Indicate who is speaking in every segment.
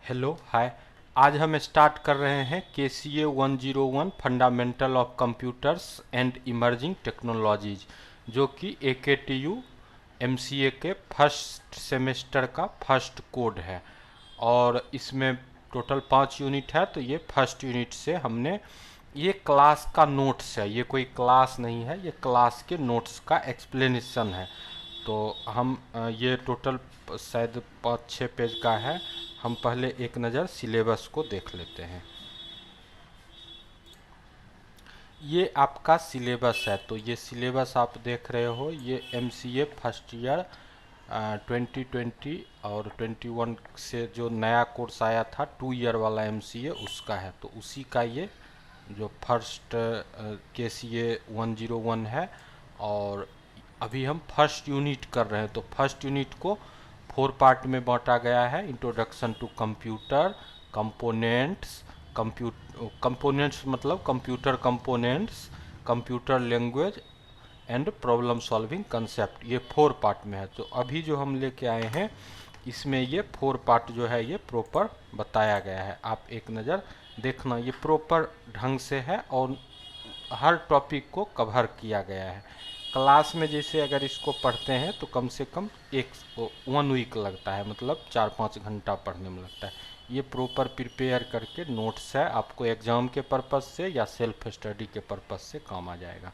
Speaker 1: Hello hi. आज हम start कर रहे हैं KCA 101 fundamental of computers and emerging technologies, जो कि AKTU MCA के फर्स्ट सेमेस्टर का फर्स्ट कोड है। और इसमें टोटल 5 यूनिट है। तो ये फर्स्ट यूनिट से हमने ये क्लास का नोट्स है, ये कोई क्लास नहीं है, ये क्लास के नोट्स का एक्सप्लेनेशन है। तो हम ये टोटल शायद 5-6 पेज का है। हम पहले एक नज़र सिलेबस को देख लेते हैं। ये आपका सिलेबस है। तो ये सिलेबस आप देख रहे हो, ये MCA फर्स्ट ईयर 2020 और 21 से जो नया कोर्स आया था 2 ईयर वाला MCA, उसका है। तो उसी का ये जो फर्स्ट KCA 101 है। और अभी हम फर्स्ट यूनिट कर रहे हैं। तो फर्स्ट यूनिट को 4 पार्ट में बांटा गया है। Introduction to computer, components, components मतलब computer components, computer language and problem solving concept, ये 4 पार्ट में है। तो अभी जो हम लेके आए हैं इसमें ये 4 पार्ट जो है ये प्रॉपर बताया गया है। आप एक नज़र देखना, ये प्रॉपर ढंग से है और हर टॉपिक को कवर किया गया है। क्लास में जैसे अगर इसको पढ़ते हैं तो कम से कम 1 वीक लगता है, मतलब 4-5 घंटा पढ़ने में लगता है। ये प्रॉपर प्रिपेयर करके नोट्स है, आपको एग्ज़ाम के पर्पज़ से या सेल्फ स्टडी के पर्पज़ से काम आ जाएगा।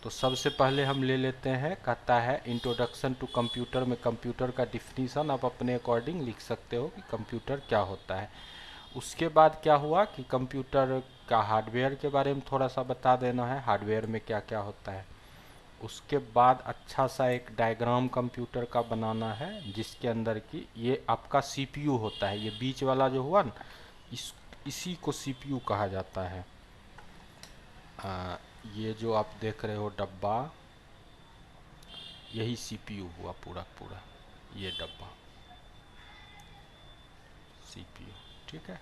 Speaker 1: तो सबसे पहले हम ले लेते हैं, कहता है इंट्रोडक्शन टू कंप्यूटर। में कंप्यूटर का डिफिनीसन आप अपने अकॉर्डिंग लिख सकते हो कि कंप्यूटर क्या होता है। उसके बाद क्या हुआ कि कंप्यूटर का हार्डवेयर के बारे में थोड़ा सा बता देना है, हार्डवेयर में क्या क्या होता है। उसके बाद अच्छा सा एक डायग्राम कंप्यूटर का बनाना है, जिसके अंदर की ये आपका CPU होता है। ये बीच वाला जो हुआ ना, इसी को CPU कहा जाता है। ये जो आप देख रहे हो डब्बा, यही CPU हुआ पूरा पूरा, ये डब्बा CPU। ठीक है,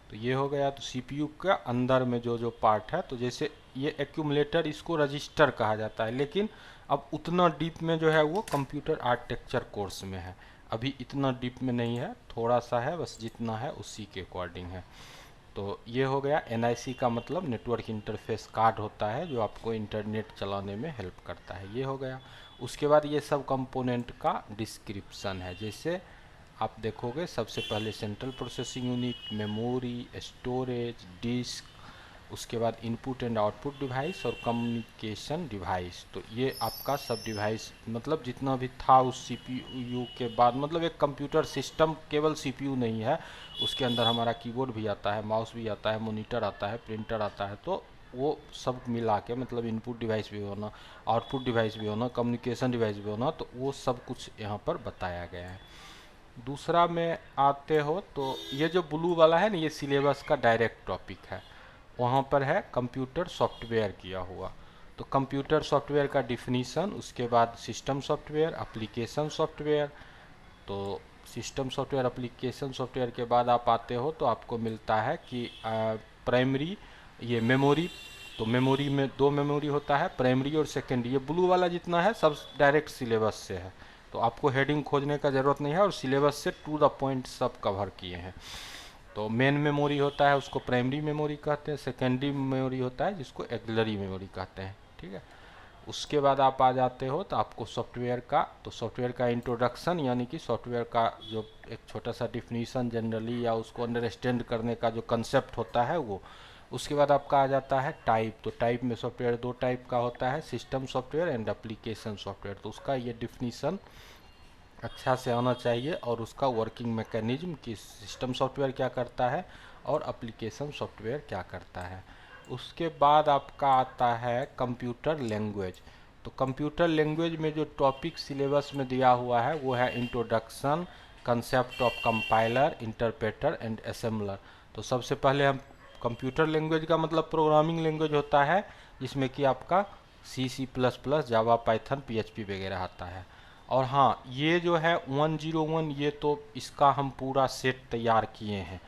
Speaker 1: तो ये हो गया। तो CPU का अंदर में जो जो पार्ट है, तो जैसे ये एक्यूमुलेटर, इसको रजिस्टर कहा जाता है। लेकिन अब उतना डीप में जो है वो कंप्यूटर आर्किटेक्चर कोर्स में है, अभी इतना डीप में नहीं है, थोड़ा सा है बस, जितना है उसी के अकॉर्डिंग है। तो ये हो गया। NIC का मतलब नेटवर्क इंटरफेस कार्ड होता है, जो आपको इंटरनेट चलाने में हेल्प करता है। ये हो गया। उसके बाद ये सब कंपोनेंट का डिस्क्रिप्शन है। जैसे आप देखोगे सबसे पहले central processing unit, memory, storage, disk, उसके बाद इनपुट एंड आउटपुट डिवाइस और कम्युनिकेशन डिवाइस। तो ये आपका सब डिवाइस मतलब जितना भी था उस CPU के बाद, मतलब एक कंप्यूटर सिस्टम केवल CPU नहीं है, उसके अंदर हमारा कीबोर्ड भी आता है, माउस भी आता है, मॉनिटर आता है, प्रिंटर आता है। तो वो सब मिला के मतलब इनपुट डिवाइस भी होना, आउटपुट डिवाइस भी होना, कम्युनिकेशन डिवाइस भी होना, तो वो सब कुछ यहाँ पर बताया गया है। दूसरा में आते हो तो ये जो ब्लू वाला है ना, ये सिलेबस का डायरेक्ट टॉपिक है। वहाँ पर है कंप्यूटर सॉफ्टवेयर किया हुआ। तो कंप्यूटर सॉफ्टवेयर का डिफिनीसन, उसके बाद सिस्टम सॉफ्टवेयर, एप्लीकेशन सॉफ्टवेयर। तो सिस्टम सॉफ्टवेयर, एप्लीकेशन सॉफ्टवेयर के बाद आप आते हो तो आपको मिलता है कि प्राइमरी, ये मेमोरी। तो मेमोरी में 2 मेमोरी होता है, प्राइमरी और सेकेंडरी। ये ब्लू वाला जितना है सब डायरेक्ट सिलेबस से है, तो आपको हेडिंग खोजने का ज़रूरत नहीं है, और सिलेबस से टू द पॉइंट सब कवर किए हैं। तो मेन मेमोरी होता है, उसको प्राइमरी मेमोरी कहते हैं। सेकेंडरी मेमोरी होता है जिसको एक्सिलरी मेमोरी कहते हैं। ठीक है। उसके बाद आप आ जाते हो तो आपको सॉफ्टवेयर का, तो सॉफ्टवेयर का इंट्रोडक्शन, यानी कि सॉफ्टवेयर का जो एक छोटा सा डिफिनीसन जनरली, या उसको अंडरस्टैंड करने का जो कंसेप्ट होता है वो। उसके बाद आपका आ जाता है टाइप। तो टाइप में सॉफ्टवेयर 2 टाइप का होता है, system software and application software. तो उसका ये डिफिनीसन अच्छा से आना चाहिए, और उसका वर्किंग मैकेनिज्म कि सिस्टम सॉफ्टवेयर क्या करता है और एप्लीकेशन सॉफ्टवेयर क्या करता है। उसके बाद आपका आता है कंप्यूटर लैंग्वेज। तो कंप्यूटर लैंग्वेज में जो टॉपिक सिलेबस में दिया हुआ है वो है introduction, concept of compiler, interpreter and assembler. तो सबसे पहले हम कंप्यूटर लैंग्वेज का मतलब प्रोग्रामिंग लैंग्वेज होता है, जिसमें कि आपका C++, जावा, पाइथन, PHP वगैरह आता है। और हाँ, ये जो है 101, ये तो इसका हम पूरा सेट तैयार किए हैं।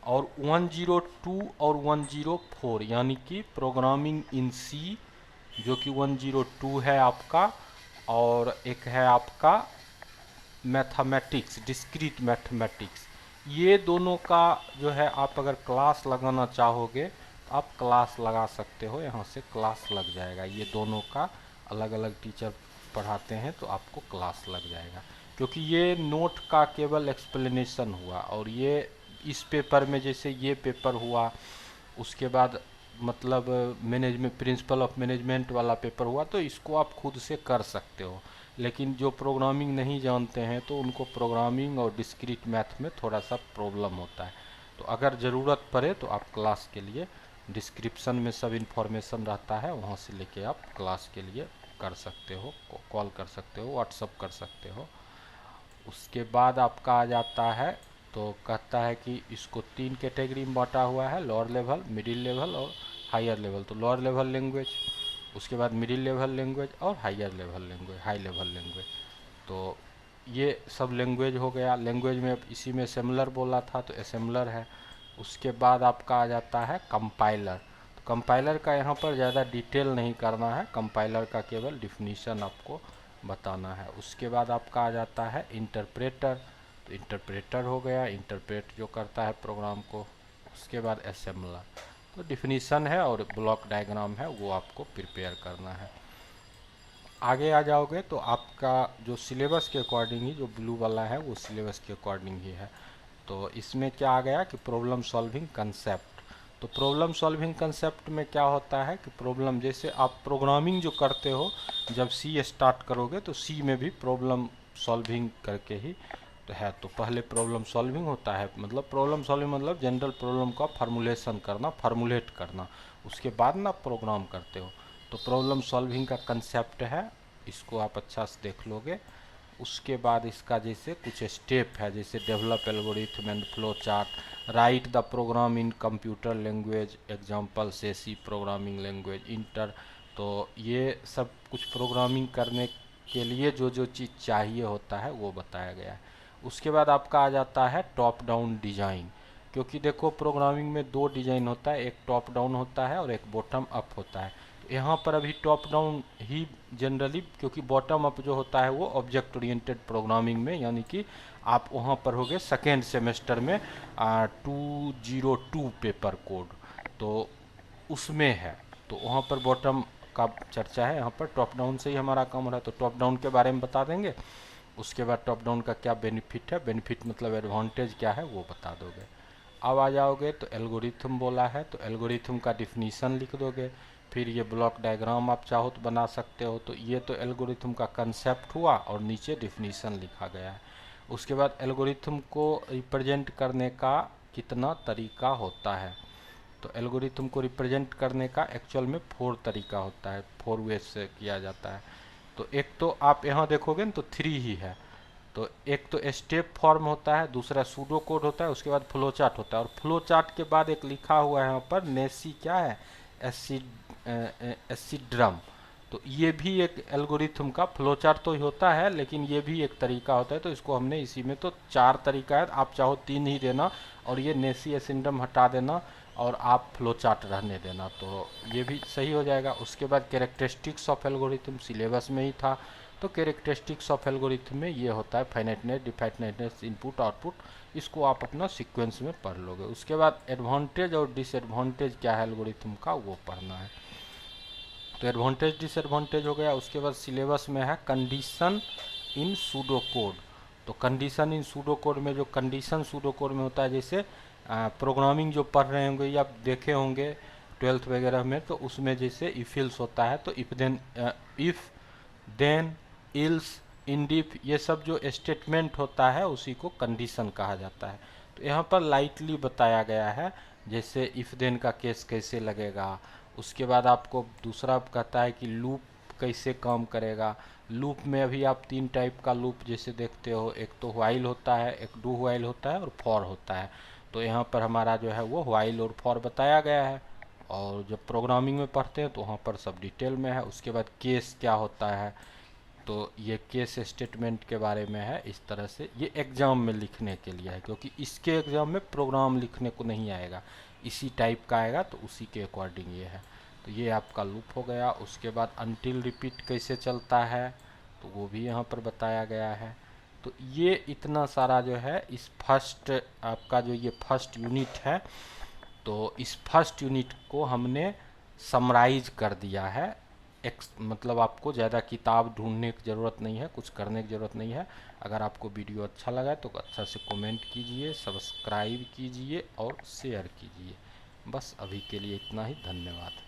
Speaker 1: और 102 और 104 यानी कि प्रोग्रामिंग इन C, जो कि 102 है आपका, और एक है आपका मैथमेटिक्स, डिस्क्रीट मैथमेटिक्स, ये दोनों का जो है आप अगर क्लास लगाना चाहोगे तो आप क्लास लगा सकते हो, यहाँ से क्लास लग जाएगा। ये दोनों का अलग अलग टीचर पढ़ाते हैं तो आपको क्लास लग जाएगा, क्योंकि ये नोट का केवल एक्सप्लेनेशन हुआ। और ये इस पेपर में जैसे ये पेपर हुआ, उसके बाद मतलब मैनेजमेंट, प्रिंसिपल ऑफ मैनेजमेंट वाला पेपर हुआ, तो इसको आप खुद से कर सकते हो। लेकिन जो प्रोग्रामिंग नहीं जानते हैं तो उनको प्रोग्रामिंग और डिस्क्रीट मैथ में थोड़ा सा प्रॉब्लम होता है। तो अगर ज़रूरत पड़े तो आप क्लास के लिए डिस्क्रिप्शन में सब इन्फॉर्मेशन रहता है, वहाँ से लेके आप क्लास के लिए कर सकते हो, कॉल कर सकते हो, व्हाट्सअप कर सकते हो। उसके बाद आपका आ जाता है, तो कहता है कि इसको 3 कैटेगरी में बांटा हुआ है, लोअर लेवल, मिडिल लेवल और हायर लेवल। तो लोअर लेवल लैंग्वेज, उसके बाद मिडिल लेवल लैंग्वेज और higher level language, high level language. तो ये सब लैंग्वेज हो गया। लैंग्वेज में इसी में असेंबलर बोला था तो असेंबलर है। उसके बाद आपका आ जाता है कंपाइलर। तो कंपाइलर का यहाँ पर ज़्यादा डिटेल नहीं करना है, कंपाइलर का केवल डिफिनीशन आपको बताना है। उसके बाद आपका आ जाता है इंटरप्रेटर। तो इंटरप्रेटर हो गया, इंटरप्रेट जो करता है प्रोग्राम को। उसके बाद असेंबलर, तो डिफिनीशन है और ब्लॉक डायग्राम है, वो आपको प्रिपेयर करना है। आगे आ जाओगे तो आपका जो सिलेबस के अकॉर्डिंग ही, जो ब्लू वाला है वो सिलेबस के अकॉर्डिंग ही है। तो इसमें क्या आ गया कि प्रॉब्लम सॉल्विंग कंसेप्ट। तो प्रॉब्लम सॉल्विंग कंसेप्ट में क्या होता है कि प्रॉब्लम, जैसे आप प्रोग्रामिंग जो करते हो, जब सी स्टार्ट करोगे तो सी में भी प्रॉब्लम सॉल्विंग करके ही तो है। तो पहले प्रॉब्लम सॉल्विंग होता है, मतलब प्रॉब्लम सॉल्विंग मतलब जनरल प्रॉब्लम का फार्मूलेशन करना, फार्मूलेट करना, उसके बाद ना प्रोग्राम करते हो। तो प्रॉब्लम सॉल्विंग का कंसेप्ट है, इसको आप अच्छा से देख लोगे। उसके बाद इसका जैसे कुछ स्टेप है, जैसे develop algorithm and flow chart, write the program in computer language example से सी प्रोग्रामिंग लैंग्वेज इंटर। तो ये सब कुछ प्रोग्रामिंग करने के लिए जो जो चीज़ चाहिए होता है वो बताया गया है। उसके बाद आपका आ जाता है टॉप डाउन डिज़ाइन, क्योंकि देखो प्रोग्रामिंग में दो डिज़ाइन होता है, एक टॉप डाउन होता है और एक बॉटम अप होता है। तो यहाँ पर अभी टॉप डाउन ही जनरली, क्योंकि बॉटम अप जो होता है वो ऑब्जेक्ट ओरिएंटेड प्रोग्रामिंग में, यानी कि आप वहाँ पर होगे सेकेंड सेमेस्टर में 202 पेपर कोड, तो उसमें है। तो वहाँ पर बॉटम का चर्चा है, यहाँ पर टॉप डाउन से ही हमारा काम हो रहा है। तो टॉप डाउन के बारे में बता देंगे। उसके बाद टॉप डाउन का क्या बेनिफिट है, बेनिफिट मतलब एडवांटेज क्या है वो बता दोगे। अब आ जाओगे तो एल्गोरिथम बोला है, तो एल्गोरिथम का डिफिनीशन लिख दोगे। फिर ये ब्लॉक डायग्राम आप चाहो तो बना सकते हो। तो ये तो एल्गोरिथम का कंसेप्ट हुआ और नीचे डिफिनीशन लिखा गया है। उसके बाद एल्गोरिथम को रिप्रेजेंट करने का कितना तरीका होता है। तो एल्गोरिथम को रिप्रेजेंट करने का एक्चुअल में 4 तरीका होता है, 4 वे से किया जाता है। तो एक तो आप यहाँ देखोगे ना तो 3 ही है। तो एक तो स्टेप फॉर्म होता है, दूसरा सूडो कोड होता है, उसके बाद फ्लो चार्ट होता है। और फ्लो चार्ट के बाद एक लिखा हुआ है यहाँ पर नेसी क्या है, एसिड्रम। तो ये भी एक एल्गोरिथम का फ्लो चार्ट तो ही होता है, लेकिन ये भी एक तरीका होता है। तो इसको हमने इसी में, तो 4 तरीका है, आप चाहो 3 ही देना और ये नेसी एसिड्रम हटा देना और आप फ्लो चार्ट रहने देना, तो ये भी सही हो जाएगा। उसके बाद कैरेक्टरिस्टिक्स ऑफ एल्गोरिथम सिलेबस में ही था। तो कैरेक्टरिस्टिक्स ऑफ एल्गोरिथम में ये होता है फाइनाइटनेस, डिफाइनाइटनेस, इनपुट आउटपुट, इसको आप अपना सीक्वेंस में पढ़ लोगे। उसके बाद एडवांटेज और डिसएडवांटेज क्या है एल्गोरिथम का वो पढ़ना है। तो एडवांटेज डिसएडवांटेज हो गया। उसके बाद सिलेबस में है कंडीशन इन सूडो कोड। तो कंडीशन इन सूडो कोड में, जो कंडीशन सूडो कोड में होता है, जैसे प्रोग्रामिंग जो पढ़ रहे होंगे या देखे होंगे 12th वगैरह में, तो उसमें जैसे इफ इल्स होता है, तो इफ देन इल्स इंडिफ, ये सब जो स्टेटमेंट होता है उसी को कंडीशन कहा जाता है। तो यहाँ पर लाइटली बताया गया है, जैसे इफ देन का केस कैसे लगेगा। उसके बाद आपको दूसरा कहता है कि लूप कैसे काम करेगा। लूप में अभी आप 3 टाइप का लूप जैसे देखते हो, एक तो व्हाइल होता है, एक डू व्हाइल होता है और फॉर होता है। तो यहाँ पर हमारा जो है वो व्हाइल और फॉर बताया गया है, और जब प्रोग्रामिंग में पढ़ते हैं तो वहाँ पर सब डिटेल में है। उसके बाद केस क्या होता है, तो ये केस स्टेटमेंट के बारे में है। इस तरह से ये एग्ज़ाम में लिखने के लिए है, क्योंकि इसके एग्ज़ाम में प्रोग्राम लिखने को नहीं आएगा, इसी टाइप का आएगा, तो उसी के अकॉर्डिंग ये है। तो ये आपका लूप हो गया। उसके बाद अनटिल रिपीट कैसे चलता है, तो वो भी यहाँ पर बताया गया है। तो ये इतना सारा जो है इस फर्स्ट आपका जो ये फर्स्ट यूनिट है, तो इस फर्स्ट यूनिट को हमने समराइज कर दिया है। मतलब आपको ज़्यादा किताब ढूंढने की ज़रूरत नहीं है, कुछ करने की ज़रूरत नहीं है। अगर आपको वीडियो अच्छा लगा तो अच्छा से कमेंट कीजिए, सब्सक्राइब कीजिए और शेयर कीजिए। बस अभी के लिए इतना ही, धन्यवाद।